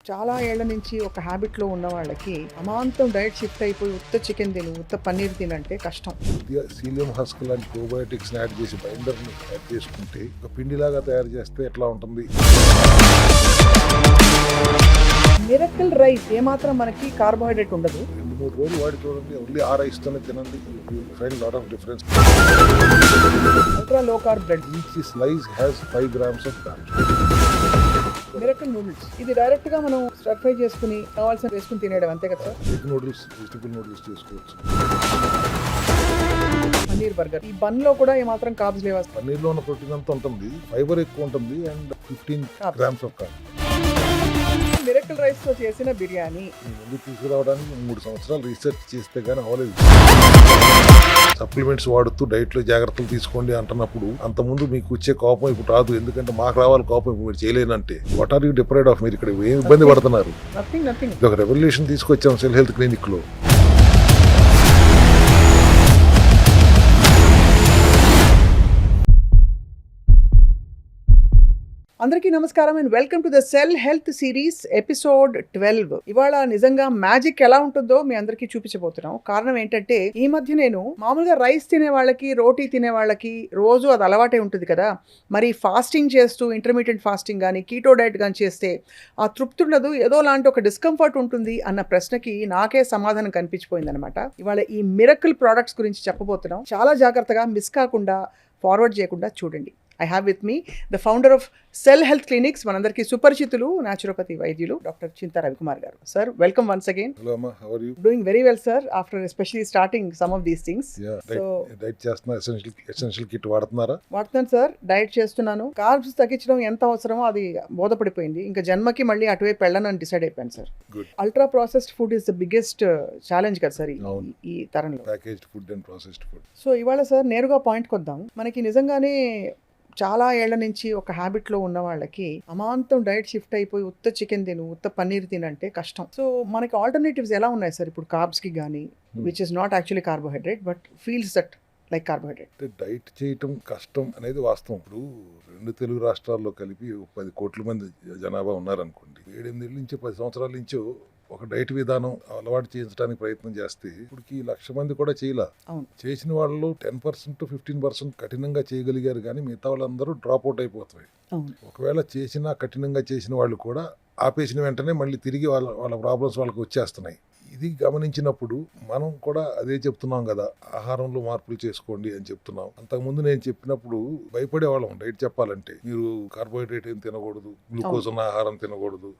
చాలా ఏళ్ల నుంచి ఒక హ్యాబిట్లో ఉన్న వాళ్ళకి అమాంతం డైట్ షిఫ్ట్ అయిపోయి ఉత్త చికెన్ తిను ఉత్త పన్నీర్ తినంటే కష్టం. సీలియం హస్క్ లాంటి ప్రోబయోటిక్స్ యాడ్ చేసి బైండర్ని యాడ్ చేసుకుంటే ఒక పిండిలాగా తయారు చేస్తే ఎట్లా ఉంటుంది? మిరకల్ రైస్ ఏమాత్రం మనకి కార్బోహైడ్రేట్ ఉండదు. 2-3 రోజులు వాడి చూడండి, ఓన్లీ ఆ రైస్తోనే తినండి, find lot of difference. Ultra low carb bread, each slice has 5 grams of carbs. Miracle noodles, ఇది డైరెక్ట్ గా మనం స్టర్ ఫ్రై చేసుకుని కావాల్సిన వేసుకుని తినేయడం అంతే కదా sir. Egg noodles, vegetable noodles చేసుకోవచ్చు. పన్నీర్ బర్గర్, ఈ బన్ లో కూడా ఏమాత్రం కార్బ్స్ లేవా? పన్నీర్లో ఉన్న ప్రోటీన్ అంతా ఉంటుంది, ఫైబర్ ఎక్కువ ఉంటుంది and 15 grams of carbs. Miracle rice తో చేసిన బిర్యానీ ఈ ముందు తీసుకురావడానికి 3 సంవత్సరాలు రీసెర్చ్ చేస్తే గానీ అవ్వలేదు. సప్లిమెంట్స్ వాడుతూ డైట్ లో జాగ్రత్తలు తీసుకోండి అంటున్నప్పుడు అంత ముందు మీకు వచ్చే కోపం ఇప్పుడు రాదు, ఎందుకంటే మాకు రావాలి కోపం, ఇప్పుడు మీరు చేయలేనంటే what are you deprived of? మీరు ఇక్కడ ఏం ఇబ్బంది పడుతున్నారు? నథింగ్. ఇది ఒక రెవల్యూషన్ తీసుకొచ్చాం సెల్ హెల్త్ క్లినిక్ లో. అందరికీ నమస్కారం and welcome to the cell health series episode 12. ఇవాళ నిజంగా మ్యాజిక్ ఎలా ఉంటుందో మీ అందరికీ చూపించబోతున్నాం. కారణం ఏంటంటే ఈ మధ్య నేను మామూలుగా రైస్ తినే వాళ్ళకి, రోటీ తినే వాళ్ళకి రోజు అది అలవాటే ఉంటుంది కదా, మరి ఫాస్టింగ్ చేస్తూ ఇంటర్మీడియట్ ఫాస్టింగ్ కానీ కీటో డైట్ కానీ చేస్తే ఆ తృప్తి ఉండదు, ఏదో లాంటి ఒక డిస్కంఫర్ట్ ఉంటుంది అన్న ప్రశ్నకి నాకే సమాధానం కనిపించిపోయింది అనమాట. ఇవాళ ఈ మిరకల్ ప్రోడక్ట్స్ గురించి చెప్పబోతున్నాం. చాలా జాగ్రత్తగా మిస్ కాకుండా, ఫార్వర్డ్ చేయకుండా చూడండి. I have with me the founder of Cell Health Clinics, మనందరికీ సుపరిచితులు, న్యాచురోపతి వైద్యులు డాక్టర్ చింతా రవికుమార్ గారు. Sir, welcome once again. Hello అమ్మా, how are you? Doing very well sir, after especially starting some of these things. Diet చేస్తున్నా, essential kit వాడుతున్నారా? వాడుతున్నాను sir, diet చేస్తున్నాను. Carbs తగ్గించడం ఎంత అవసరమో అది బోధపడిపోయింది. ఇంకా జన్మకి మళ్ళీ అటువైపు వెళ్ళనని డిసైడ్ అయిపోయాను sir. Ultra processed food is the biggest challenge కదా సార్ ఈ తరంలో, packaged food and processed food. So ఇవాళ సార్ నేరుగా పాయింట్కి వద్దాం. మనకి నిజంగానే చాలా ఏళ్ల నుంచి ఒక హ్యాబిట్లో ఉన్న వాళ్ళకి అమాంతం డైట్ షిఫ్ట్ అయిపోయి ఉత్త చికెన్ తిను ఉత్త పన్నీర్ తినంటే కష్టం. సో మనకి ఆల్టర్నేటివ్స్ ఎలా ఉన్నాయి సార్ ఇప్పుడు కార్బ్స్కి కానీ, which is not actually carbohydrate but feels that like carbohydrate? Diet చేయటం కష్టం అనేది వాస్తవం. ఇప్పుడు 2 తెలుగు రాష్ట్రాల్లో కలిపి 10 కోట్ల మంది జనాభా ఉన్నారనుకోండి. 7-8 నుంచి 10 సంవత్సరాల నుంచి ఒక డైట్ విధానం అలవాటు చేయించడానికి ప్రయత్నం చేస్తే ఇప్పటికి 1,00,000 మంది కూడా చేయలే. చేసిన వాళ్ళు 10% 15% కఠినంగా చేయగలిగారు, కానీ మిగతా వాళ్ళందరూ డ్రాప్ అవుట్ అయిపోతాయి. ఒకవేళ కఠినంగా చేసిన వాళ్ళు కూడా ఆపేసిన వెంటనే మళ్ళీ తిరిగి వాళ్ళ ప్రాబ్లమ్స్ వాళ్ళకి వచ్చేస్తున్నాయి. ఇది గమనించినప్పుడు మనం కూడా అదే చెప్తున్నాం కదా, ఆహారంలో మార్పులు చేసుకోండి అని చెప్తున్నాం. అంతకుముందు నేను చెప్పినప్పుడు భయపడేవాళ్ళం డైట్ చెప్పాలంటే. మీరు కార్బోహైడ్రేట్ ఏం తినకూడదు, గ్లూకోజ్ ఉన్న ఆహారం తినకూడదు,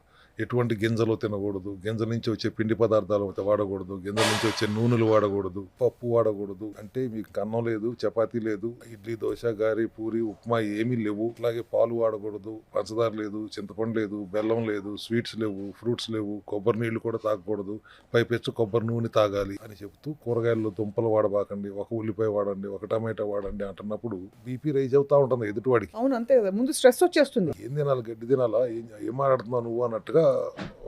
ఎటువంటి గింజలు తినకూడదు, గింజల నుంచి వచ్చే పిండి పదార్థాలు వాడకూడదు, గింజల నుంచి వచ్చే నూనెలు వాడకూడదు, పప్పు వాడకూడదు. అంటే మీకు అన్నం లేదు, చపాతీ లేదు, ఇడ్లీ, దోశ, గారి, పూరి, ఉప్మా ఏమీ లేవు. అలాగే పాలు వాడకూడదు, పంచదార లేదు, చింతపండు లేదు, బెల్లం లేదు, స్వీట్స్ లేవు, ఫ్రూట్స్ లేవు, కొబ్బరి నీళ్లు కూడా తాగకూడదు, పైపెచ్చు కొబ్బరి నూనె తాగాలి అని చెప్తూ కూరగాయల్లో దుంపలు వాడబాకండి, ఒక ఉల్లిపాయ వాడండి, ఒక టమాటా వాడండి అంటున్నప్పుడు బీపీ రైజ్ అవుతా ఉంటుంది ఎదుటివాడికి. అవును, అంతే కదా, ముందు స్ట్రెస్ వచ్చేస్తుంది. ఏం తినాలి, గడ్డి తినాలా, ఏం మాట్లాడుతున్నావు నువ్వు అన్నట్టుగా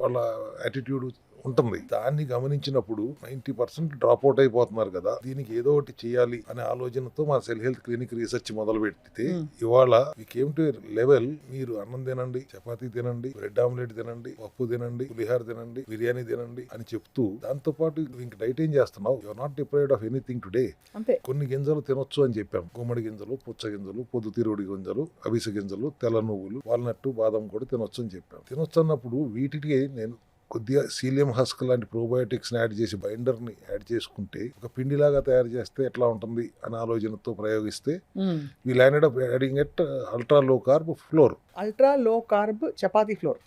వాళ్ళ యాటిట్యూడ్ ఉంటుంది. దాన్ని గమనించినప్పుడు 90% డ్రాప్ అవుట్ అయిపోతున్నారు కదా, దీనికి ఏదో ఒకటి చేయాలి అనే ఆలోచనతో మా సెల్ హెల్త్ క్లినిక్ రీసెర్చ్ మొదలు పెడితే ఇవాళ మీ కేమ్ టు లెవెల్, మీరు అన్నం తినండి, చపాతీ తినండి, బ్రెడ్ ఆమ్లెట్ తినండి, పప్పు తినండి, పులిహార తినండి, బిర్యానీ తినండి అని చెప్తూ, దాంతో పాటు ఇంక డైట్ ఏం చేస్తున్నావు, you are not deprived of anything today. అంతే, కొన్ని గింజలు తినొచ్చు అని చెప్పాం. గుమ్మడి గింజలు, పుచ్చ గింజలు, పొద్దుతిరుగుడి గింజలు, అవిసె గింజలు, తెల్ల నువ్వులు, వాల్నట్టు, బాదం కూడా తినొచ్చు అని చెప్పాం. తినొచ్చు అన్నప్పుడు వీటికి నేను కొద్దిగా సీలియం హస్క్ లాంటి ప్రోబయోటిక్స్ యాడ్ చేసి బైండర్ని యాడ్ చేసుకుంటే ఒక పిండిలాగా తయారు చేస్తే ఎట్లా ఉంటుంది అనే ఆలోచనతో ప్రయోగిస్తే we landed up adding at ultra low carb flour. Ultra low carb chapati flour,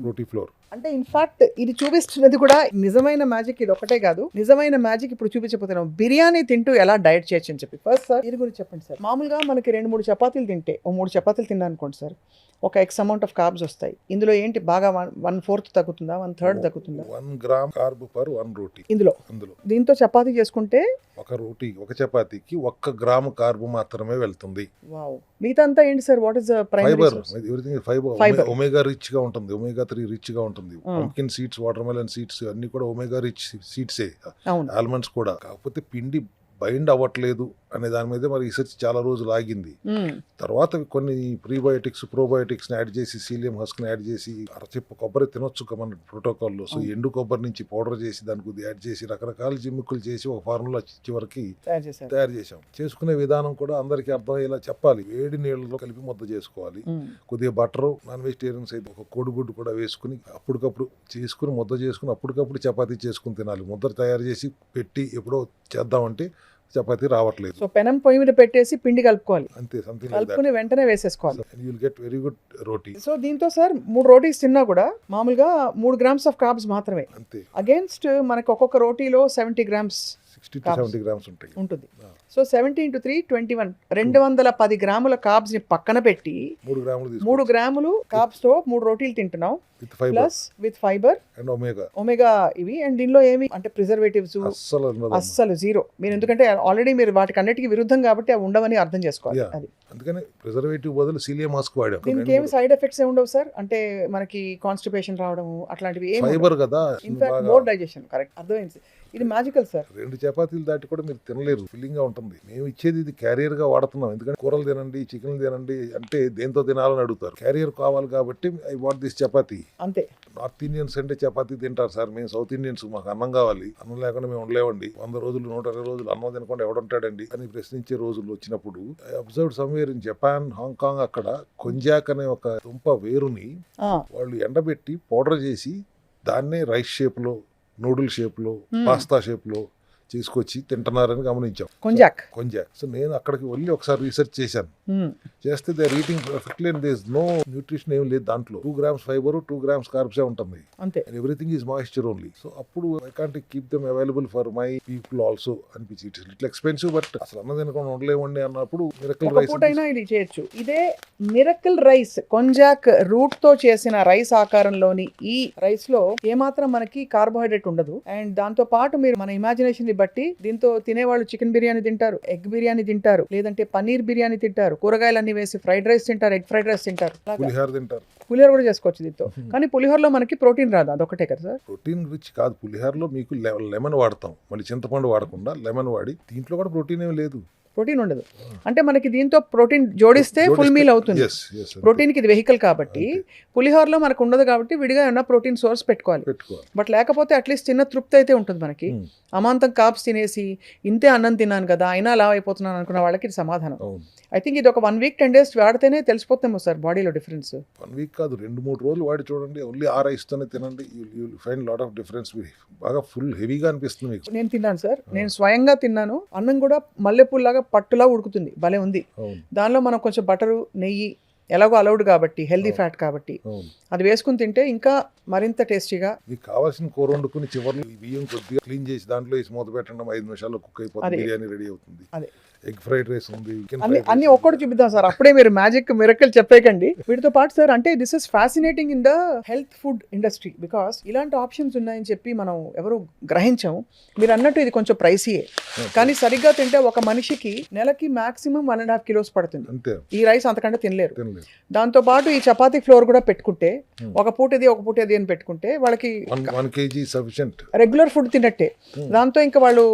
roti flour. అంటే ఇన్ఫాక్ట్ ఇది చూపిస్తున్నది కూడా నిజమైన మ్యాజిక్. ఇది ఒకటే కాదు, నిజమైన మ్యాజిక్ ఇప్పుడు చూపించబోతున్నాం. బిర్యానీ తింటూ ఎలా డైట్ చేయొచ్చు అని చెప్పి. ఫస్ట్ సార్ ఇది గురించి చెప్పండి సార్. మామూలుగా మనకి 2-3 చపాతీలు తింటే, 3 చపాతీలు తిన్నా అనుకోండి సార్, ఒక ఎక్స్ అమౌంట్ ఆఫ్ కార్బ్స్ వస్తాయి. ఇందులో ఏంటి బాగా 1/4 తగ్గుతుందా, 1/3 తగ్గుతుందా? 1 గ్రామ్ కార్బ్ పర్ 1 రోటీ ఇందులో. దీంతో చపాతీ చేసుకుంటే ఒక చపాతీకి 1 గ్రాము కార్బ్ మాత్రమే వెళ్తుంది. వావ్, మిగతా అంతా ఏంటి sir? What is the primary source? Everything fibre. Omega rich గా ఉంటుంది, ఒమేగా 3 రిచ్ గా ఉంటుంది. Pumpkin seeds, water melon seeds అన్ని కూడా ఒమేగా రిచ్ సీడ్సే. ఆల్మండ్స్ కూడా. కాకపోతే పిండి బైండ్ అవ్వట్లేదు అనే దాని మీద మరి రీసెర్చ్ చాలా రోజులు ఆగింది. తర్వాత కొన్ని ప్రీబయోటిక్స్ ప్రోబయోటిక్స్ యాడ్ చేసి సీలియం హస్క్ యాడ్ చేసి అరచిప్ప కొబ్బరి తినొచ్చు మన ప్రోటోకాల్లో. సో ఎండు కొబ్బరి నుంచి పౌడర్ చేసి దానికి కొద్దిగా యాడ్ చేసి రకరకాల జిమ్మిక్కులు చేసి ఒక ఫార్ములా చివరికి తయారు చేసాం. చేసుకునే విధానం కూడా అందరికీ అర్థమయ్యేలా చెప్పాలి. వేడి నీళ్ళలో కలిపి ముద్ద చేసుకోవాలి. కొద్దిగా బటరు, నాన్ వెజిటేరియన్స్ అయితే ఒక కోడిగుడ్డు కూడా వేసుకుని అప్పటికప్పుడు చేసుకుని ముద్ద చేసుకుని అప్పటికప్పుడు చపాతీ చేసుకుని తినాలి. ముద్ద తయారు చేసి పెట్టి ఎప్పుడో చేద్దామంటే చపాతీ రావట్లేదు. సో పెనం పొయ్యి మీద పెట్టేసి పిండి కలుపుకోవాలి. అంతే, సంథింగ్ కలుపుకుని వెంటనే వేసేసుకోవాలి. You will get very good roti. So దీంతో సార్ 3 రోటీస్ తిన్నా కూడా మామూలుగా 3 grams ఆఫ్ కార్బ్స్ మాత్రమే. అంతే. అగేన్స్ట్ మనకు ఒక్కొక్క రోటీలో 70 grams 60 to 70 grams ఉంటుంది. సో 70 into 3 21 210 గ్రాముల కార్బ్స్ ని పక్కన పెట్టి 3 గ్రాములు కార్బ్స్ తో 3 రోటీలు తింటున్నాం. Plus with fibre and omega ఇవి. అండ్ దీనిలో ఏమి అంటే ప్రిజర్వేటివ్స్ అస్సలు జీరో. మీరు ఎందుకంటే ఆల్రెడీ మీరు వాటికి అన్నిటికీ విరుద్ధం కాబట్టి అవి ఉండవని అర్థం చేసుకోవాలి. అది అందుకని ప్రిజర్వేటివ్ బదులు సీలియం మాస్క్ వాడాం. దీనికి ఏమి సైడ్ ఎఫెక్ట్స్ ఏ ఉండవు సార్? అంటే మనకి కాన్స్టిపేషన్ రావడం అట్లాంటివి ఏమి, ఫైబర్ కదా, ఇన్ఫాక్ట్ మోర్ డైజెషన్. కరెక్ట్, అర్థమైంది. ఇది మ్యాజికల్ సార్. 2 చపాతీలు దాటి కూడా మీరు తినలేరు, ఫిల్లింగ్ గా ఉంటుంది. మేము ఇచ్చేది ఇది క్యారియర్ గా వాడుతున్నాం. ఎందుకంటే కూరలు తినండి, చికెన్ తినండి అంటే దేంతో తినాలని అడుగుతారు. క్యారియర్ కావాలి కాబట్టి ఐ వాట్ దిస్ చపాతీ. అంతే. నార్త్ ఇండియన్స్ అంటే చపాతీ తింటారు సార్. మేము సౌత్ ఇండియన్స్ మాకు అన్నం కావాలి, అన్నం లేకుండా మేము ఉండలేవండి. 100 రోజులు 120 రోజులు అన్నం తినకుండా ఎవడుంటాడండి అని ప్రశ్నించే రోజులు వచ్చినప్పుడు I observed somewhere in Japan, Hong Kong, అక్కడ కొంజాక్ అనే ఒక దుంప వేరుని వాళ్ళు ఎండబెట్టి పౌడర్ చేసి దాన్నే రైస్ షేప్ లో, నూడిల్ షేప్ లో, పాస్తా షేప్ లో తీసుకొచ్చి తింటున్నారని గమనించాం. కొంజాక్. సో నేను అక్కడికి వెళ్ళి ఒకసారి రీసెర్చ్ చేశాను. చేస్తే they are eating perfectly and there is no nutrition ఏం లేదు దాంట్లో. 2 grams ఫైబర్, 2 grams కార్బ్స్ ఉంటుంది. అంతే. And everything is moisture only. So అప్పుడు I can't keep them available for my people also అనిపించి. ఇట్స్ లిటిల్ ఎక్స్పెన్సివ్ బట్ అసలు అన్నం తినకుండా ఉండలేమండి అన్నప్పుడు మిరకల్ రైస్ అయినా ఇది చేయొచ్చు. ఇదే మిరకల్ రైస్, కొంజాక్ రూట్ తో చేసిన రైస్ ఆకారంలోని ఈ రైస్ లో ఏమాత్రం మనకి కార్బోహైడ్రేట్ ఉండదు. అండ్ దాంతో పాటు మీరు మన ఇమాజినేషన్ బట్టి దీంతో తినేవాళ్ళు చికెన్ బిర్యానీ తింటారు, ఎగ్ బిర్యానీ తింటారు, లేదంటే పన్నీర్ బిర్యానీ తింటారు, కూరగాయలన్నీ వేసి ఫ్రైడ్ రైస్ తింటారు, ఎగ్ ఫ్రైడ్ రైస్ తింటారు, పులిహోర కూడా చేసుకోవచ్చు దీంతో. కానీ పులిహోరలో మనకి ప్రోటీన్ రాదు, అదొకటే కదా సార్? ప్రోటీన్ రిచ్ కాదు. పులిహోరలో మీకు లెమన్ వాడతాం, మళ్ళీ చింతపండు వాడకుండా లెమన్ వాడి. దీంట్లో కూడా ప్రోటీన్ ఏమి లేదు, ప్రోటీన్ ఉండదు. అంటే మనకి దీంతో ప్రోటీన్ జోడిస్తే ఫుల్ మీల్ అవుతుంది. ప్రోటీన్ కి ఇది వెహికల్ కాబట్టి. పులిహోరలో మనకు ఉండదు కాబట్టి విడిగా ఉన్న ప్రోటీన్ సోర్స్ పెట్టుకోవాలి. బట్ లేకపోతే అట్లీస్ట్ చిన్న తృప్తి అయితే ఉంటుంది మనకి. అమాంతం కార్బ్స్ తినేసి ఇంతే అన్నం తిన్నాను కదా అయినా లావ్ అయిపోతున్నాను అనుకున్న వాళ్ళకి ఇది సమాధానం. ఐ థింక్ ఇది ఒక 1 week 10 days వాడితేనే తెలిసిపోతామో సార్ బాడీలో డిఫరెన్స్. 1 week కాదు, 2-3 రోజులు వాడి చూడండి. ఓన్లీ ఆ రైస్ తోనే తినండి, you will find lot of difference. బాగా ఫుల్ హెవీగా అనిపిస్తుంది మీకు. నేను తిన్నాను సార్, నేను స్వయంగా తిన్నాను. అన్నం కూడా మల్లెపూలాగా పట్టులా ఉడుకుతుంది, భలే ఉంది. దానిలో మనం కొంచెం బటరు, నెయ్యి ఎలాగో అలౌడ్ కాబట్టి, హెల్దీ ఫ్యాట్ కాబట్టి అది వేసుకుని తింటే ఇంకా మరింత టేస్టీగా. మీకు కావాల్సిన కూర వండుకుని చివరిలో బియ్యం కొద్దిగా క్లీన్ చేసి దాంట్లో వేసి మూత పెట్టడం 5 నిమిషాల్లో కుక్ అయిపోతుంది, బిర్యానీ రెడీ అవుతుంది. అదే ఎగ్ ఫ్రైడ్ రైస్ ఉంది, అన్ని ఒక్కటి చూపిద్దాం సార్. అప్పుడే మీరు మ్యాజిక్ మిరకల్ చెప్పేకండి. వీటితో పాటు సార్ అంటే this is fascinating in the health food industry because ఇలాంటి ఆప్షన్స్ ఉన్నాయని చెప్పి మనం ఎవరు గ్రహించాము. మీరు అన్నట్టు ఇది కొంచెం ప్రైసీయే, కానీ సరిగ్గా తింటే ఒక మనిషికి నెలకి మాక్సిమం 1.5 kilos పడుతుంది. ఈ రైస్ అంతకంటే తినలేరు. దాంతో పాటు ఈ చపాతీ ఫ్లోర్ కూడా పెట్టుకుంటే ఒక పూట ఇది అని పెట్టుకుంటే వాళ్ళకి 1 kg సఫిషియెంట్ రెగ్యులర్ ఫుడ్ తిన్నట్టే. దాంతో ఇంకా వాళ్ళు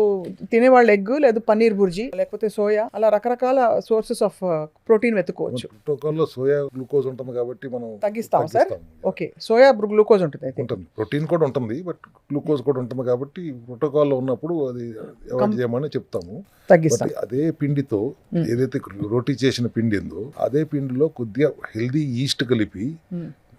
తినేవాళ్ళు ఎగ్ లేదు పన్నీర్ బుర్జీ లేకపోతే సోయా, అలా రకరకాల సోర్సెస్ ఆఫ్ ప్రోటీన్ వెతుకోవచ్చు. ప్రోటోకాల్లో సోయా గ్లూకోజ్ ఉంటుంది కాబట్టి మనం తగ్గిస్తాం సార్. ఓకే, సోయా గ్లూకోజ్ ఉంటుంది అయితే. ప్రోటీన్ కూడా ఉంటుంది బట్ గ్లూకోజ్ కూడా ఉంటుంది కాబట్టి ప్రోటోకాల్లో ఉన్నప్పుడు అది అవాయిడ్ చేయమని చెప్తాము, తగ్గిస్తాం. అదే పిండితో ఏదైతే రోటీ చేసిన పిండి ఉందో అదే పిండిలో కొద్దిగా హెల్దీ ఈస్ట్ కలిపి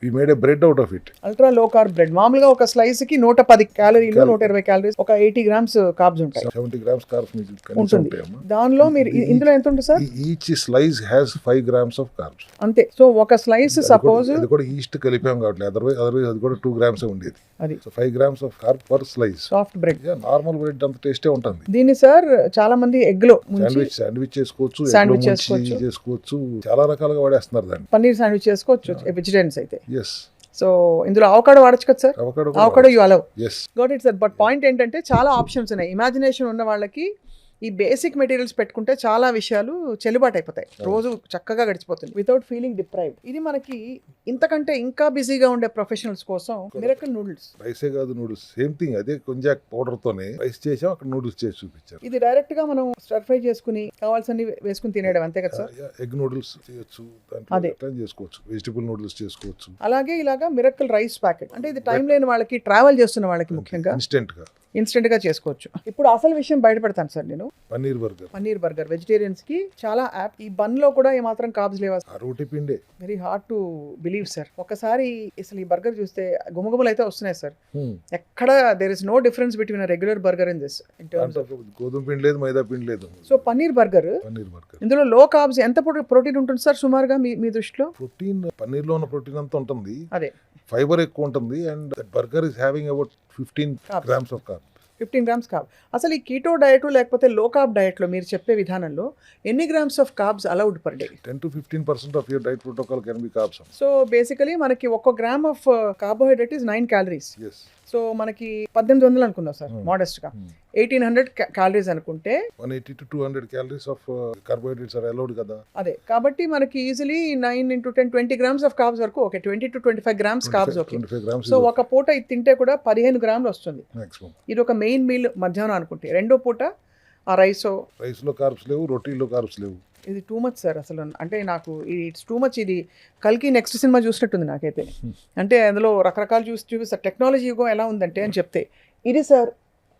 we made a bread out of it. Ultra low carb bread. మామూలుగా ఒక స్లైస్ కి 110 క్యాలరీలు, 120 క్యాలరీస్, ఒక 80 grams కార్బ్స్ ఉంటాయి. 70 grams కార్బ్స్ ఉంటుంది. దానిలో మీరు ఇందులో ఎంత ఉంటుంది sir? Each slice has 5 grams of carbs. అంతే. సో ఒక స్లైస్ సపోజ్ అది కూడా ఈస్ట్ కలిపాం కాబట్టి అదర్వైజ్ అది కూడా 2 grams ఉండేది. అది so 5 grams of carb per slice. Soft bread, normal bread అంత టేస్టే ఉంటుంది. దీన్ని సార్ చాలా మంది ఎగ్ లో శాండ్విచ్ చేసుకోవచ్చు, చాలా రకాలుగా వాడేస్తున్నారు దాన్ని. పన్నీర్ శాండ్విచ్ చేసుకోవచ్చు వెజిటేరియన్స్ అయితే. ఎస్. సో ఇందులో అవకాడో వాడచ్చు కదా sir? Avocado you allow. yes got it sir. But point ఏంటంటే చాలా ఆప్షన్స్ ఉన్నాయి. ఇమాజినేషన్ ఉన్న వాళ్ళకి ఈ బేసిక్ మెటీరియల్స్ పెట్టుకుంటే చాలా విషయాలు చెల్లుబాటు అయిపోతాయి, రోజు చక్కగా గడిచిపోతుంది వితౌట్ ఫీలింగ్ డిప్రైవ్డ్. ఇది మనకి ఇంతకంటే ఇంకా బిజీగా ఉండే ప్రొఫెషనల్స్ కోసం మిరకల్ నూడిల్స్. రైసే కాదు, నూడిల్స్ సేమ్ థింగ్. అదే కొంజాక్ పౌడర్ తోనే రైస్ చేసాం, అక్కడ నూడిల్స్ చేసి చూపించారు. ఇది డైరెక్ట్ గా మనం స్టర్ ఫ్రై చేసుకుని కావాల్సిన వేసుకుని తినేయడం అంతే కదా సార్. ఎగ్ నూడిల్స్ చేయొచ్చు, దాంట్లో చేసుకోవచ్చు, వెజిటబుల్ నూడిల్స్ చేసుకోవచ్చు. అలాగే ఇలాగా మిరకల్ రైస్ ప్యాకెట్, అంటే ఇది టైం లేని వాళ్ళకి, ట్రావెల్ చేస్తున్న వాళ్ళకి ముఖ్యంగా ఇన్స్టెంట్ గా చేసుకోవచ్చు. ఇప్పుడు అసలు విషయం బయటపెడతాను సార్ నేను. పన్నీర్ బర్గర్ వెజిటేరియన్స్ కి చాలా యాప్. ఈ బన్ లో కూడా ఏమాత్రం కార్బ్స్ లేవా? రోటీ పిండే. Very hard to believe sir. ఒకసారి అసలు ఈ బర్గర్ చూస్తే గుమగుమలు అయితే వస్తున్నాయి సార్. ఎక్కడ there is no difference between regular burger in this. గోధుమ పిండి లేదు, మైదా పిండి లేదు. సో పన్నీర్ బర్గర్ ఇందులో లో కార్బ్స్ ఎంత ప్రోటీన్ ఉంటుంది సార్ సుమారుగా మీ దృష్టిలో? ప్రోటీన్ పన్నీర్ లో ఉన్న ప్రోటీన్ అంతా ఉంటుంది, అదే ఫైబర్ ఎక్కువ ఉంటుంది. And burger is having about 15 grams of carb. 15 grams carb. అసలు ఈ కీటో డయట్ లేకపోతే లో కార్బ్ డయట్ లో మీరు చెప్పే విధానంలో ఎన్ని grams of carbs allowed per day? 10 to 15% of your diet protocol can be carbs. So basically మనకి 1 gram of carbohydrate is 9 calories. Yes. So మనకి 1800 అనుకుందాం సార్ మోడెస్ట్ గా. 1800 క్యాలరీస్ అనుకుంటే 180 to 200 calories of carbohydrates are allowed కదా. అదే కాబట్టి మనకి easily 9 into 10 20 grams of carbs వరకు okay. 20 to 25 grams carbs okay. 25 grams. So ఒక పూట ఇది తింటే కూడా 15 గ్రాములు వస్తుంది maximum. ఇది ఒక మెయిన్ మీల్ మధ్యాహ్నం అనుకుంటే. రెండో పూట ఆ రైస్ లో కార్బ్స్ లేవు, రోటీలో కార్బ్స్ లేవు. ఇది టూ మచ్ సార్ అసలు. అంటే నాకు ఇట్స్ టూ మచ్. ఇది కల్కి నెక్స్ట్ సినిమా చూసినట్టుంది నాకైతే. అంటే అందులో రకరకాలు చూపిస్తారు, టెక్నాలజీ యుగం ఎలా ఉందంటే అని చెప్తే. ఇది సార్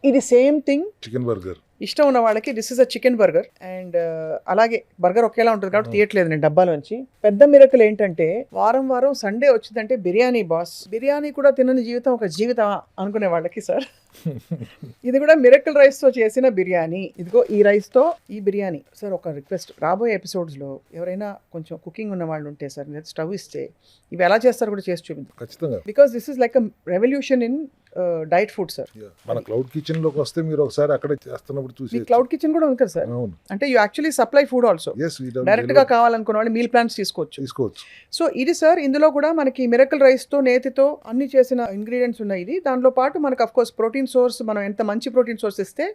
ఇది సేమ్ థింగ్. చికెన్ బర్గర్ ఇష్టం ఉన్న వాళ్ళకి this is a chicken burger. And అలాగే బర్గర్ ఒకేలా ఉంటుంది కాబట్టి తీయట్లేదు నేను డబ్బాలోంచి. పెద్ద మిరకల్ ఏంటంటే వారం వారం సండే వచ్చిందంటే బిర్యానీ బాస్. బిర్యానీ కూడా తినని జీవితం ఒక జీవితం అనుకునే వాళ్ళకి సార్ ఇది కూడా మిరకల్ రైస్ తో చేసిన బిర్యానీ. ఇదిగో ఈ రైస్ తో ఈ బిర్యానీ. సార్ ఒక రిక్వెస్ట్, రాబోయే ఎపిసోడ్స్ లో ఎవరైనా కొంచెం కుకింగ్ ఉన్న వాళ్ళు ఉంటే సార్ మీరు స్టవ్ ఇస్తే ఇవి ఎలా చేస్తారు కూడా చేసి చూపించారు ఖచ్చితంగా. Because this is like a revolution in diet food sir. మన క్లౌడ్ కిచెన్ లోకి వస్తే మీరు ఒకసారి అక్కడ చేస్తున్నప్పుడు చూసి. క్లౌడ్ కిచెన్ కూడా ఉంది కదా సార్. అంటే you actually supply food also. Direct గా కావాలనుకున్న వాళ్ళు మీల్ ప్లాన్స్ తీసుకోవచ్చు. సో ఇది సార్ ఇందులో కూడా మనకి మిరకల్ రైస్ తో నేతితో అన్ని చేసిన ఇంగ్రీడియంట్స్ ఉన్నాయి. ఇది దాంట్లో పాటు మనకు అఫ్ కోర్స్ ప్రోటీన్ సోర్స్, మనం ఎంత మంచి ప్రోటీన్ సోర్స్ ఇస్తే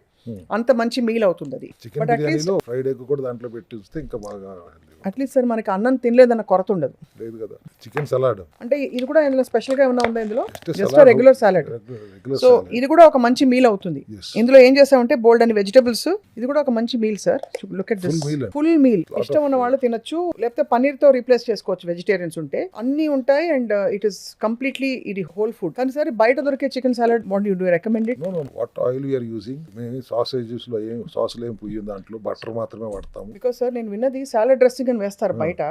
అంత మంచి మీల్ అవుతుంది అది. బట్ అట్లీస్ట్ ఫ్రైడ్ ఎగ్ కూడా దాంట్లో పెట్టి చూస్తే ఇంకా బాగా. అట్లీస్ట్ సార్ మనకి అన్నం తినలేదన్న కొరత ఉండదు. లేదు కదా. చికెన్ సలాడ్ అంటే ఇది కూడా ఇందులో స్పెషల్ గా ఏమన్నా ఉందా? ఇందులో జస్ట్ రెగ్యులర్ సాలడ్. సో ఇది కూడా ఒక మంచి మీల్ అవుతుంది. ఇందులో ఏం చేసామంటే బోల్డ్ అని వెజిటబుల్స్. ఇది కూడా ఒక మంచి meal sir. Look at this full meal. ఇష్టం ఉన్న వాళ్ళు తినొచ్చు, లేకపోతే పన్నీర్ తో రీప్లేస్ చేసుకోవచ్చు వెజిటేరియన్స్ ఉంటే. అన్ని ఉంటాయి అండ్ ఇట్ ఇస్ కంప్లీట్లీ ఇది హోల్ ఫుడ్. కానీ సరే బయట దొరికే chicken salad what you do recommend it? No what oil we are using. మేము సాసేజెస్ లో ఏం సాస్ లేం పుయ్యం, దాంట్లో బటర్ మాత్రమే వాడతాము. బికాజ్ సార్ నేను విన్నది సాలడ్ డ్రెస్సింగ్ అని వేస్తారు బయట,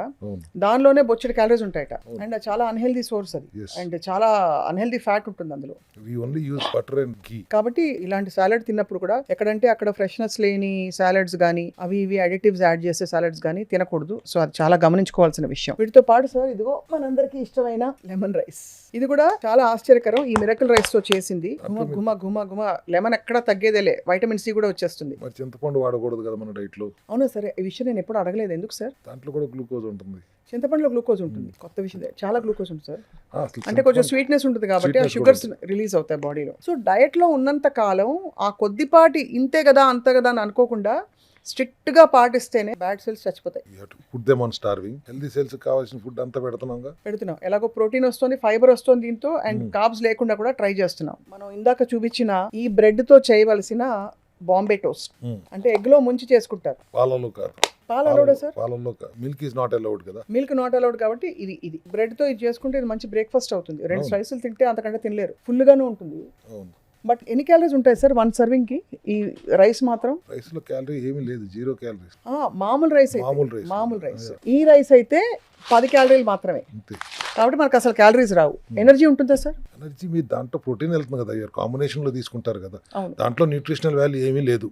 దానిలోనే బొచ్చడి క్యాలరీస్ ఉంటాయట. అండ్ చాలా అన్హెల్దీ సోర్స్ అది. అండ్ చాలా అన్హెల్దీ ఫ్యాట్ ఉంటుంది అందులో. We only use butter and ghee. కాబట్టి ఇలాంటి సాలడ్ తిన్నప్పుడు కూడా ఎక్కడంటే అక్కడ ఫ్రెష్నెస్ లేని సాలడ్స్ గానీ అవి ఇవి అడిటివ్స్ యాడ్ చేసే సాలడ్స్ గానీ తినకూడదు. సో అది చాలా గమనించుకోవాల్సిన విషయం. వీటితో పాటు సార్ ఇదిగో మనందరికీ ఇష్టమైన లెమన్ రైస్. ఇది కూడా చాలా ఆశ్చర్యకరం. ఈ మిరకల్ రైస్ తో చేసింది. గుమ గుమ గుమ లెమన్ ఎక్కడా తగ్గేదేలే. వైటమిన్ సి కూడా వచ్చేస్తుంది. మరి చింతపండు వాడకూడదు కదా మన డైట్ లో. అవునా సరే, ఈ విషయం నేను ఎప్పుడు అడగలేదు. ఎందుకు సార్? దాంట్లో కూడా గ్లూకోజ్ ఉంటుంది. చింతపండులో గ్లూకోజ్ ఉంటుంది. కొత్త విషయం. చాలా గ్లూకోజ్ ఉంటుంది సార్. అంటే కొంచెం స్వీట్నెస్ ఉంటుంది కాబట్టి ఆ షుగర్స్ రిలీజ్ అవుతాయి బాడీలో. సో డయట్ లో ఉన్నంత కాలం ఆ కొద్దిపాటి ఇంతే కదా అంత కదా అని అనుకోకుండా స్ట్రిక్ట్ గా పాటిస్తేనే బ్యాడ్ సెల్స్ చచ్చిపోతాయి. Put them on starving. Healthy cells కావాల్సిన ఫుడ్ అంతా పెడుతున్నాం. ఎలాగో ప్రోటీన్ వస్తుంది, ఫైబర్ వస్తుంది దీంతో, అండ్ కార్బ్స్ లేకుండా కూడా ట్రై చేస్తున్నాం. మనం ఇందాక చూపించిన ఈ బ్రెడ్ తో చేయవలసిన బాంబే టోస్ట్, అంటే ఎగ్ లో ముంచి చేసుకుంటారు. పాలలో కాదు. పాలు అలౌడ్ సార్? పాలలో మిల్క్ ఇస్ నాట్ అలౌడ్ కదా. మిల్క్ నాట్ అలౌడ్ కాబట్టి ఇది బ్రెడ్ తో ఇది చేసుకుంటే ఇది మంచి బ్రేక్ఫాస్ట్ అవుతుంది. 2 స్లైసులు తింటే అంతకంటే తినలేరు. ఫుల్ గానే ఉంటుంది. బట్ ఎన్ని క్యాలరీస్ ఉంటాయి సార్ 1 సర్వింగ్ కి? ఈ రైస్ మాత్రం రైస్ లో క్యాలరీ ఏమీ లేదు, 0 calories. మామూలు రైస్. ఈ రైస్ అయితే 10 క్యాలరీలు మాత్రమే. కాబట్టి మనకు అసలు క్యాలరీస్ రావు. ఎనర్జీ ఉంటుందా సార్? ఎనర్జీ మీరు దాంట్లో ప్రోటీన్ వెళ్తుంది కదా, కాంబినేషన్ లో తీసుకుంటారు కదా, దాంట్లో న్యూట్రిషనల్ వాల్యూ ఏమీ లేదు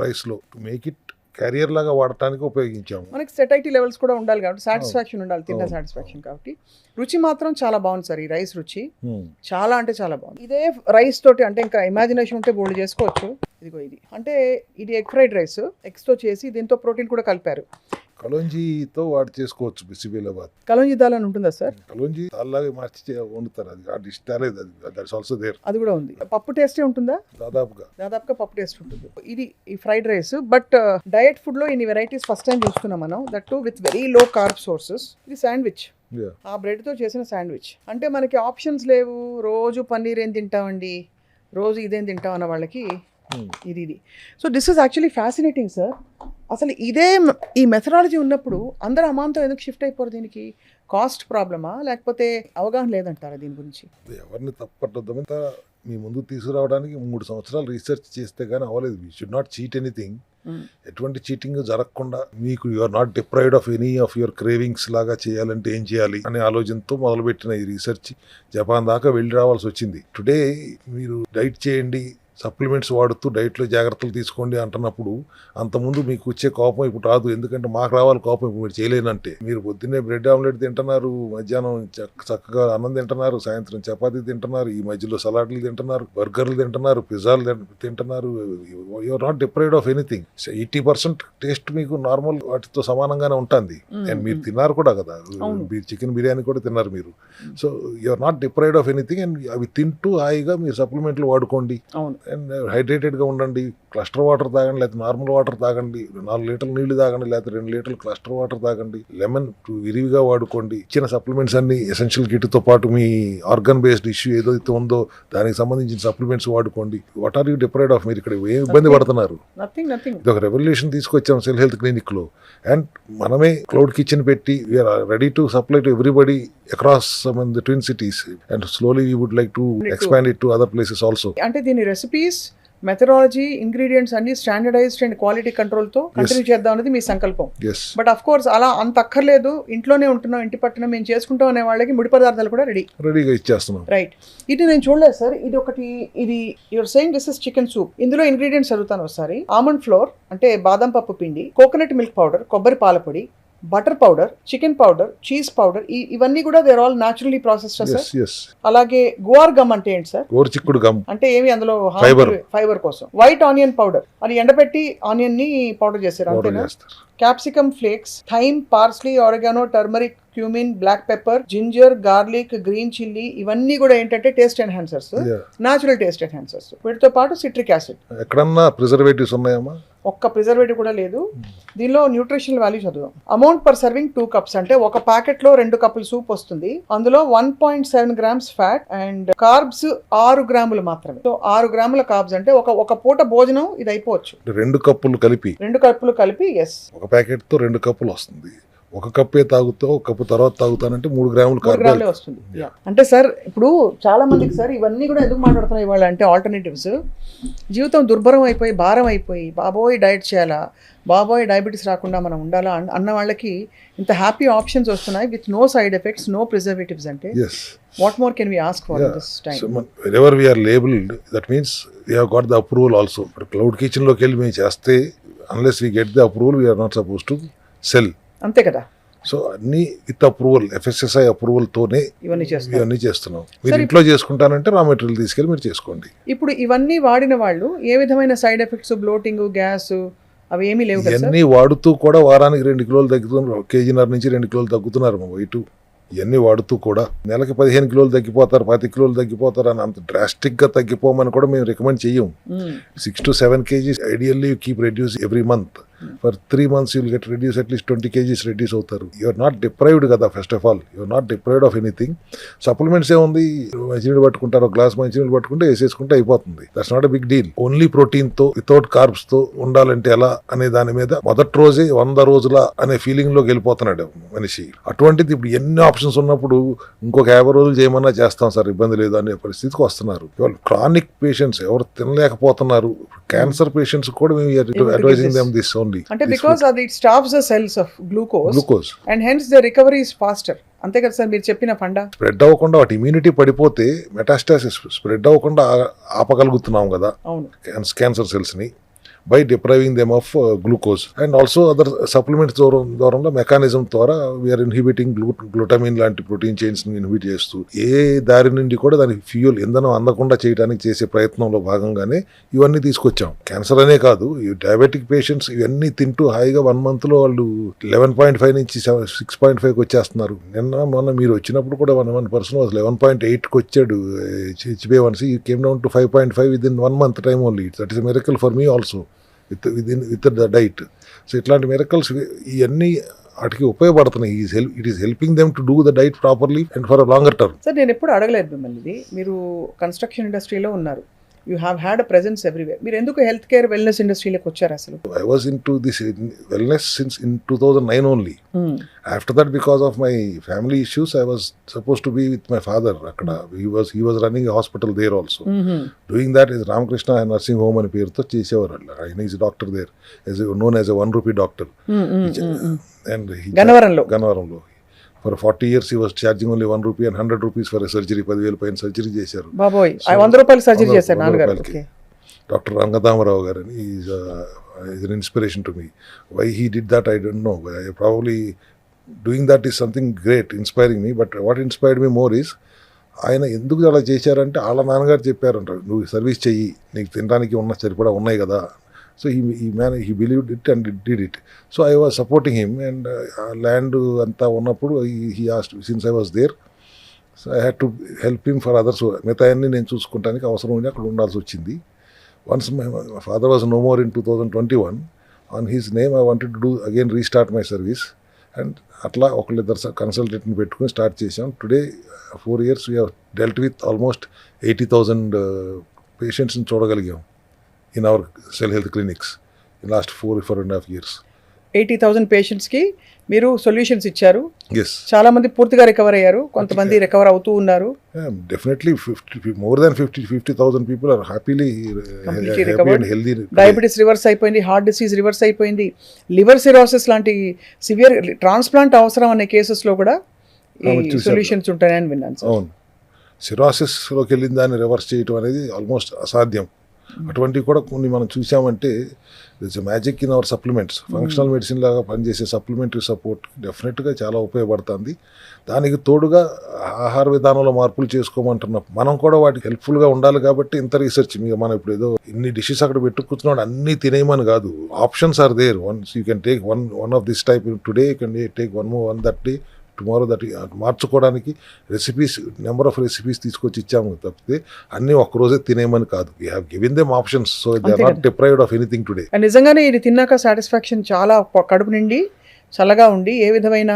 రైస్ లో. టు మేక్ ఇట్ క్యారియర్ లాగా వాడటానికి ఉపయోగించాము. మనకి సెటైటీ లెవెల్స్ కూడా ఉండాలి కాబట్టి, సాటిస్ఫాక్షన్ ఉండాలి, తిన్న సాటిస్ఫాక్షన్. కాబట్టి రుచి మాత్రం చాలా బాగుంది సార్. ఈ రైస్ రుచి చాలా అంటే చాలా బాగుంది. ఇదే రైస్ తోటి అంటే ఇంకా ఇమాజినేషన్ ఉంటే బోల్డ్ చేసుకోవచ్చు. ఇదిగో ఇది అంటే ఇది ఎగ్ ఫ్రైడ్ రైస్, ఎగ్స్ తో చేసి దీంతో ప్రోటీన్ కూడా కలిపారు. కలోంజీతో వాడు చేసుకోవచ్చు బిసిబేలాబాద్. కలోంజీ దాల్ అని ఉంటుందా సార్? కలోంజీ అలాగే మార్చి వండుతారు, అది ఆ డిష్ తేలేదు, అది దట్స్ ఆల్సో దేర్. అది కూడా ఉంది. పప్పు టేస్టే ఉంటుందా? దాదాపుగా పప్పు టేస్ట్ ఉంటుంది. ఇది ఈ fried rice. But diet food లో ఇన్ని వెరైటీస్ ఫస్ట్ టైం చూస్తున్నాం మనం, that to with very low carb sources. ఇది శాండ్విచ్, ఆ బ్రెడ్ తో చేసిన శాండ్విచ్. అంటే మనకి ఆప్షన్స్ లేవు, రోజు పన్నీర్ ఏం తింటామండి, రోజు ఇదేం తింటాం అన్న వాళ్ళకి ఇది. So this is actually fascinating sir. అసలు ఇదే ఈ మెథడాలజీ ఉన్నప్పుడు అందరూ అమాంతం ఎందుకు షిఫ్ట్ అయిపోరు దీనికి? కాస్ట్ ప్రాబ్లమా, లేకపోతే అవగాహన లేదంటారా దీని గురించి? ఎవరిని తప్పట్టద్దామంతా మీ ముందు తీసుకురావడానికి 3 సంవత్సరాలు రీసెర్చ్ చేస్తే కానీ అవ్వలేదు. We should not cheat anything. ఎటువంటి చీటింగ్ జరగకుండా మీకు you are not deprived of any of your cravings లాగా చేయాలంటే ఏం చేయాలి అనే ఆలోచనతో మొదలుపెట్టిన ఈ రీసెర్చ్ జపాన్ దాకా వెళ్ళి రావాల్సి వచ్చింది. టుడే మీరు డైట్ చేయండి, సప్లిమెంట్స్ వాడుతూ డైట్లో జాగ్రత్తలు తీసుకోండి అంటున్నప్పుడు అంతకుముందు మీకు వచ్చే కోపం ఇప్పుడు రాదు. ఎందుకంటే మాకు రావాలి కోపం, ఇప్పుడు మీరు చేయలేనంటే. మీరు పొద్దున్నే బ్రెడ్ ఆమ్లెట్ తింటున్నారు, మధ్యాహ్నం చక్కగా అన్నం తింటున్నారు, సాయంత్రం చపాతీ తింటున్నారు, ఈ మధ్యలో సలాడ్లు తింటున్నారు, బర్గర్లు తింటున్నారు, పిజ్జాలు తింటున్నారు. You are not deprived of anything. 80% taste మీకు నార్మల్ వాటితో సమానంగానే ఉంటుంది. అండ్ మీరు తిన్నారు కూడా కదా, చికెన్ బిర్యానీ కూడా తిన్నారు మీరు. So you are not deprived of anything. And అవి తింటూ హాయిగా మీరు సప్లిమెంట్లు వాడుకోండి. అండ్ హైడ్రేటెడ్గా ఉండండి. క్లస్టర్ వాటర్ తాగండి, లేకపోతే నార్మల్ వాటర్ తాగండి, 4 లీటర్ల నీళ్లు తాగండి, లేకపోతే 2 లీటర్లు క్లస్టర్ వాటర్ తాగండి. లెమన్ విరివిగా వాడుకోండి. ఇచ్చిన సప్లిమెంట్స్ అన్ని ఎసెన్షియల్ కిట్తో పాటు మీ ఆర్గన్ బేస్డ్ ఇష్యూ ఏదైతే ఉందో దానికి సంబంధించిన సప్లిమెంట్స్ వాడుకోండి. What are you deprived of? మీరు ఇక్కడ ఏం ఇబ్బంది పడుతున్నారు? ఇది ఒక రెవల్యూషన్ తీసుకొచ్చాం సెల్ హెల్త్ క్లినిక్ లో. అండ్ మనమే క్లౌడ్ కిచెన్ పెట్టి we are ready to supply to everybody across the twin cities. And slowly we would like to expand it to other places also. అంటే దీని రెసిపీస్, మెథడాలజీ, ఇంగ్రీడియంట్స్ అన్ని standardized and quality control తో continue చేద్దాం అనేది మీ సంకల్పం. But of course అలా అంత అక్కర్లేదు, ఇంట్లోనే ఉంటున్నాం, ఇంటి పట్టున మేము చేసుకుంటాం అనే వాళ్ళకి ముడి పదార్థాలు కూడా రెడీగా ఇచ్చేస్తున్నాం. రైట్. ఇది నేను చూడలేదు సార్. ఇది ఒకటి, ఇది your saying this is chicken soup. ఇందులో ఇంగ్రీడియంట్స్ చదువుతాను ఒకసారి. ఆల్మండ్ ఫ్లోర్ అంటే బాదం పప్పు పిండి, కోకోనట్ మిల్క్ పౌడర్, కొబ్బరి పాల పొడి, butter powder, chicken powder, cheese powder, ఇవన్నీ కూడా they are all naturally processed sir. అలాగే గువార్ గమ్ అంటే ఏంటి సార్? గోరుచిక్కుడు గమ్ అంటే ఏమి అందులో ఫైబర్ కోసం. వైట్ ఆనియన్ పౌడర్, అది ఎండబెట్టి ఆనియన్ ని పౌడర్ చేస్తారు అంతేనా? Capsicum flakes, thyme, parsley, oregano, turmeric, cumin, black pepper, ginger, garlic, green chilli, ఇవన్నీ కూడా ఏంటంటే taste enhancers, natural taste enhancers. వీటితో పాటు సిట్రిక్ యాసిడ్. ఎక్కడన్నా ప్రిజర్వేటివ్స్ ఉన్నాయమ్మా? ఒక్క ప్రిజర్వేటివ్ కూడా లేదు. దీనిలో న్యూట్రిషనల్ వాల్యూ చదువుదాం. అమౌంట్ పర్ సర్వింగ్ 2 cups, అంటే ఒక ప్యాకెట్ లో 2 కప్పులు సూప్ వస్తుంది. అందులో 1.7 grams ఫ్యాట్ అండ్ కార్బ్స్ 6 గ్రాములు మాత్రమే. సో 6 గ్రాముల కార్బ్స్ అంటే ఒక పూట భోజనం ఇది అయిపోవచ్చు. 2 కప్పులు కలిపి ఎస్, ఒక ప్యాకెట్ తో 2 కప్పులు వస్తుంది. ఒక కప్పే తాగుతావు, ఒక కప్పు తర్వాత తాగుతానంటే 3 గ్రాములు కార్బోహైడ్రేట్ వస్తుంది. అంటే సార్ ఇప్పుడు చాలా మందికి సార్ ఇవన్నీ కూడా ఎందుకు మాట్లాడుతున్నాయి ఇవాళ అంటే ఆల్టర్నేటివ్స్. జీవితం దుర్భరం అయిపోయి, భారం అయిపోయి, బాబోయ్ డైట్ చేయాలా, బాబోయ్ డయాబెటీస్ రాకుండా మనం ఉండాలా అన్న వాళ్ళకి ఇంత హ్యాపీ ఆప్షన్స్ వస్తున్నాయి with no side effects, no preservatives. అంటే what more can we ask for this time? Wherever we are labelled, that means we have got the approval also. ఇప్పుడు క్లౌడ్ కిచెన్ లోకి వెళ్ళి మేము చేస్తే unless we get the approval we are not suppose to sell. అంతే కదా. So అన్ని with approval, FSSAI approval తోనే ఇవన్నీ చేస్తున్నాం. మీరు ఇంట్లో చేసుకుంటానంటే రా మెటీరియల్ తీసుకెళ్ళి మీరు చేసుకోండి. ఇప్పుడు ఇవన్నీ వాడిన వాళ్ళు ఏ విధమైన సైడ్ ఎఫెక్ట్స్, బ్లోటింగ్, గ్యాస్ అవి ఏమీ లేవు. ఇవన్నీ వాడుతూ కూడా వారానికి 2 కిలోలు తగ్గుతున్నారు, 1.5 kg నుంచి 2 కిలోలు తగ్గుతున్నారు మా వెయిట్. ఇవన్నీ వాడుతూ కూడా నెలకి 15 కిలోలు తగ్గిపోతారు, 10 కిలోలు తగ్గిపోతారు అని అంత డ్రాస్టిక్ గా తగ్గిపోమని కూడా మేము రికమెండ్ చెయ్యం. 6 to 7 kgs ideally you keep reduce every month. For 3 months you will get reduce at least 20 kgs reduce అవుతారు. యు ఆర్ నాట్ డిప్రైవ్డ్ కదా. First of all you are not deprived of anything. Supplements ఏముంది, మంచినీళ్ళు పట్టుకుంటారు, 1 glass మంచినీళ్ళు పట్టుకుంటే వేసేసుకుంటే అయిపోతుంది. That's not a big deal. Only protein తో వితౌట్ కార్బ్స్ తో ఉండాలంటే ఎలా అనే దాని మీద మొదటి రోజే 100 రోజుల అనే ఫీలింగ్ లోకి వెళ్ళిపోతున్నాడు మనిషి. అటువంటిది ఇప్పుడు ఎన్ని ఆప్షన్స్ ఉన్నప్పుడు ఇంకొక 50 రోజులు చేయమన్నా చేస్తాం సార్, ఇబ్బంది లేదు అనే పరిస్థితికి వస్తున్నారు. ఇవాళ క్రానిక్ పేషెంట్స్ ఎవరు తినలేకపోతున్నారు, క్యాన్సర్ పేషెంట్స్ కూడా మేము అడ్వైజింగ్ దెమ్ దిస్ ఓన్లీ. అంటే బికాజ్ అది stops the cells of glucose and hence the recovery is faster. అంతే కదా సార్ మీరు చెప్పిన ఫండా. స్ప్రెడ్ అవ్వకుండా వాటి ఇమ్యూనిటీ పడిపోతే మెటాస్టాసిస్ స్ప్రెడ్ అవ్వకుండా ఆపగలుగుతున్నాం కదా క్యాన్సర్ సెల్స్ ని. By depriving them of glucose and also other supplements ద్వారా మెకానిజం ద్వారా వీఆర్ ఇన్హిబిటింగ్ గ్లూటమిన్ లాంటి ప్రోటీన్ చైన్స్ ని ఇన్హిబిట్ చేస్తూ ఏ దారి నుండి కూడా దానికి ఫ్యూయల్ ఇంధనం అందకుండా చేయడానికి చేసే ప్రయత్నంలో భాగంగానే ఇవన్నీ తీసుకొచ్చాం. క్యాన్సర్ అనే కాదు, ఈ డయాబెటిక్ పేషెంట్స్ ఇవన్నీ తింటూ హాయిగా 1 month లో వాళ్ళు 11.5 నుంచి 6.5కి వచ్చేస్తున్నారు. మొన్న మీరు వచ్చినప్పుడు కూడా 1 person was 11.8కి వచ్చాడు HbA1c. He came down to 5.5 within 1 month time only. That is a miracle for me also with the diet. So ఇట్లాంటి miracles ఇవన్నీ వాటికి ఉపయోగపడుతున్నాయి. It is helping them to do the diet properly and for a longer term. Sir నేను ఎప్పుడు అడగలేదు మిమ్మల్ని ఇది. మీరు కన్స్ట్రక్షన్ ఇండస్ట్రీలో ఉన్నారు, you have had a presence everywhere. మీరు ఎందుకు హెల్త్ కేర్ వెల్నెస్ ఇండస్ట్రీలోకి వచ్చారు అసలు? I was into this wellness since in 2009 only. After that, because of my family issues, I was supposed to be with my father. Akkada he was running a hospital there also. Doing that is Ramakrishna Nursing Home అని పేరుతో చేసేవారు. ఆయన is a doctor there, known as a 1 rupee doctor. And గన్నవరంలో for 40 years he was charging only 1 rupee and 100 rupees for a surgery. 10,000 పైన surgery చేశారు. బాబోయ్, 100 రూపాయలు surgery చేశారు నాన్నగారు. డాక్టర్ రంగదామరావు గారు అని is an inspiration to me. Why he did that I don't know. Probably doing that is something great, inspiring me. But what inspired me more is ఆయన ఎందుకు అలా చేశారంటే వాళ్ళ నాన్నగారు చెప్పారంట, నువ్వు సర్వీస్ చెయ్యి, నీకు తినడానికి సరిపడా ఉన్నాయి కదా. So he believed it and did it. So I was supporting him, and land anta ఉన్నప్పుడు he asked, since I was there, so I had to help him for others. మిగతా అన్ని నేను చూసుకుంటానికి అవసరం ఉండి అక్కడ ఉండాల్సి వచ్చింది. Once my father was no more in 2021, on his name I wanted to do again restart my service, and అట్లా ఒకళ్ళిద్దరు కన్సల్టెంట్ని పెట్టుకుని స్టార్ట్ చేసాం. Today 4 years we have dealt with almost 80,000 పేషెంట్స్ని చూడగలిగాం in our cell health clinics in last 4.5 years. 80,000 పేషెంట్స్కి మీరు solutions ఇచ్చారు. Yes. చాలా మంది పూర్తిగా రికవర్ అయ్యారు, కొంతమంది రికవర్ అవుతూ ఉన్నారు. Definitely more than 50,000 people are happy and healthy. Diabetes reverse అయిపోయింది, హార్ట్ డిసీజ్ రివర్స్ అయిపోయింది, లివర్ సిరోసిస్ లాంటి సివియర్ ట్రాన్స్ప్లాంట్ అవసరం అనే కేసెస్లో కూడా ఈ సొల్యూషన్స్ ఉంటాయని విన్నాను. అవును, సిరాసిస్లోకి వెళ్ళిన దాన్ని రివర్స్ చేయటం అనేది ఆల్మోస్ట్ అసాధ్యం. అటువంటివి కూడా కొన్ని మనం చూసామంటే this magic in our supplements. Functional medicine లాగా పనిచేసే సప్లిమెంటరీ సపోర్ట్ డెఫినెట్గా చాలా ఉపయోగపడుతుంది. దానికి తోడుగా ఆహార విధానంలో మార్పులు చేసుకోమంటున్నాం. మనం కూడా వాటికి హెల్ప్ఫుల్గా ఉండాలి కాబట్టి ఇంత రీసెర్చ్. మనం ఇప్పుడు ఏదో ఇన్ని డిషెస్ అక్కడ పెట్టుకుంటున్నాడు అన్నీ తినేయమని కాదు. Options are there. Once you can take one of this type today, you can take one that day, tomorrow that. మార్చుకోవడానికి రెసిపీస్, నెంబర్ ఆఫ్ రెసిపీస్ తీసుకొచ్చి ఇచ్చాము తప్పితే అన్నీ ఒక్కరోజే తినేయమని కాదు. We have given them options, so they are not deprived of anything today. నిజంగానే ఇది తిన్నాక సాటిస్ఫాక్షన్, చాలా కడుపు నిండి చల్లగా ఉండి ఏ విధమైన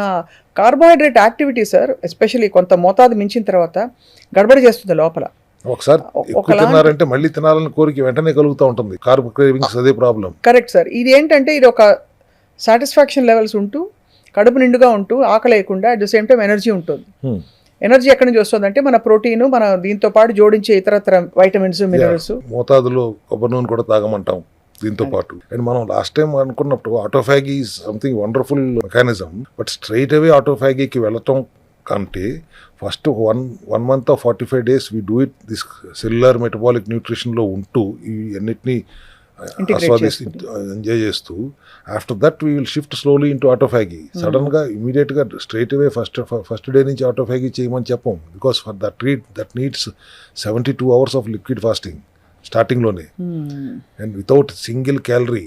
కార్బోహైడ్రేట్ యాక్టివిటీ సార్ ఎస్పెషల్లీ కొంత మోతాదు మించిన తర్వాత గడబడి చేస్తుంది లోపల. ఒకసారి ఎక్కువ తిన్నారంటే మళ్ళీ తినాలని కోరిక వెంటనే కలుగుతూ ఉంటుంది. కార్బ్ క్రేవింగ్స్ అదే ప్రాబ్లం. Correct sir. ఇది ఏంటంటే ఇది ఒక సాటిస్ఫాక్షన్ లెవెల్స్ ఉంటూ కడుపు నిండుగా ఉంటూ ఆకలి లేకుండా at the same time energy ఉంటుంది. ఎనర్జీ ఎక్కడి నుంచి వస్తుంది అంటే మన ప్రోటీన్, మన దీంతో పాటు జోడించే ఇతరత్ర వైటమిన్స్, మినరల్స్. మోతాదులో కొబ్బరి నూనె కూడా తాగమంటాం దీంతో పాటు. అండ్ మనం లాస్ట్ టైం అనుకున్నప్పుడు autophagy is something wonderful mechanism. But straight away ఆటోఫాగీకి వెళ్ళటం కంటే first 1 month 45 days we do it this cellular metabolic న్యూట్రిషన్లో ఉంటూ ఈ అన్నిటినీ ఎంజాయ్ చేస్తూ after that we will shift slowly into autophagy. సడన్గా ఇమీడియట్గా స్ట్రైట్ అవే ఫస్ట్ డే నుంచి ఆటోఫాగీ చేయమని చెప్పం. Because for that needs 72 hours of liquid fasting స్టార్టింగ్లోనే. అండ్ వితౌట్ సింగిల్ క్యాలరీ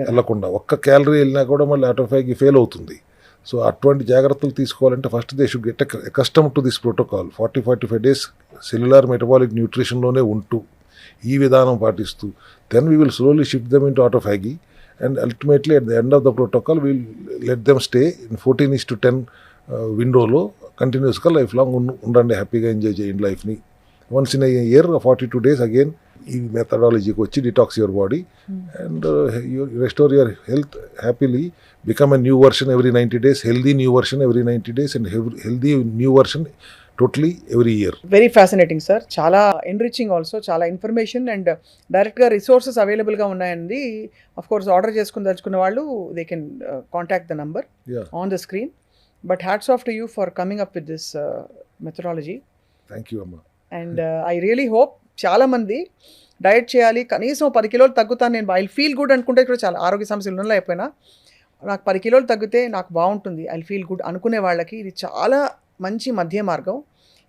వెళ్ళకుండా, ఒక్క క్యాలరీ వెళ్ళినా కూడా మళ్ళీ ఆటోఫాగీ ఫెయిల్ అవుతుంది. సో అటువంటి జాగ్రత్తలు తీసుకోవాలంటే first they should get accustom to this protocol. 40-45 days cellular metabolic న్యూట్రిషన్లోనే ఉంటూ ఈ విధానం పాటిస్తూ then we will slowly shift them into autophagy. And ultimately at the end of the protocol we'll let them stay in 14:10 విండోలో కంటిన్యూస్గా life long ఉండండి, హ్యాపీగా enjoy చేయండి లైఫ్ని. Once in year 42 days again ఈ మెథడాలజీకి వచ్చి detox your body and restore your health happily. Become a new version every 90 days, healthy new version every 90 days, and healthy new version totally every year. Very fascinating sir, చాలా enriching also, చాలా information and డైరెక్ట్గా resources అవైలబుల్గా ఉన్నాయండి. Of course order చేసుకుని దలుచుకున్న వాళ్ళు they can contact the number on the screen. But hats off to you for coming up with this methodology. Thank you అమ్మా. And I really hope చాలామంది diet చేయాలి, కనీసం 10 కిలోలు తగ్గుతాను నేను, ఐ ఫీల్ గుడ్ అనుకుంటే కూడా చాలా ఆరోగ్య సమస్యలు ఉన్న లేకపోయినా నాకు 10 కిలోలు తగ్గితే నాకు బాగుంటుంది, ఐ ఫీల్ గుడ్ అనుకునే వాళ్ళకి ఇది చాలా మంచి మధ్య మార్గం.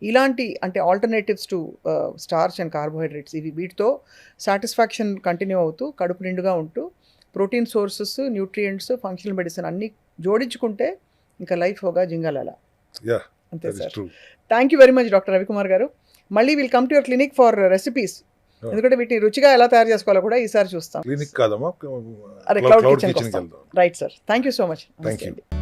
ఇలాంటి అంటే alternatives to starch and carbohydrates, ఇవి వీటితో సాటిస్ఫాక్షన్ కంటిన్యూ అవుతూ కడుపు నిండుగా ఉంటూ protein sources, nutrients, functional medicine అన్నీ జోడించుకుంటే ఇంకా లైఫ్ హోగా జింగాలాల. యా, అంతే that is sir. True. Thank you very much doctor Ravikumar గారు. మళ్ళీ will come to your clinic for recipes, ఎందుకంటే వీటిని రుచిగా ఎలా తయారు చేసుకోవాలో కూడా ఈసారి చూస్తాం. క్లినిక్ కాదమ్మా, అదే క్లౌడ్ క్లౌడ్ కిచెన్కి కిచెన్కి వస్తాం. వెళ్దాం. Right sir, thank you so much. Thank you.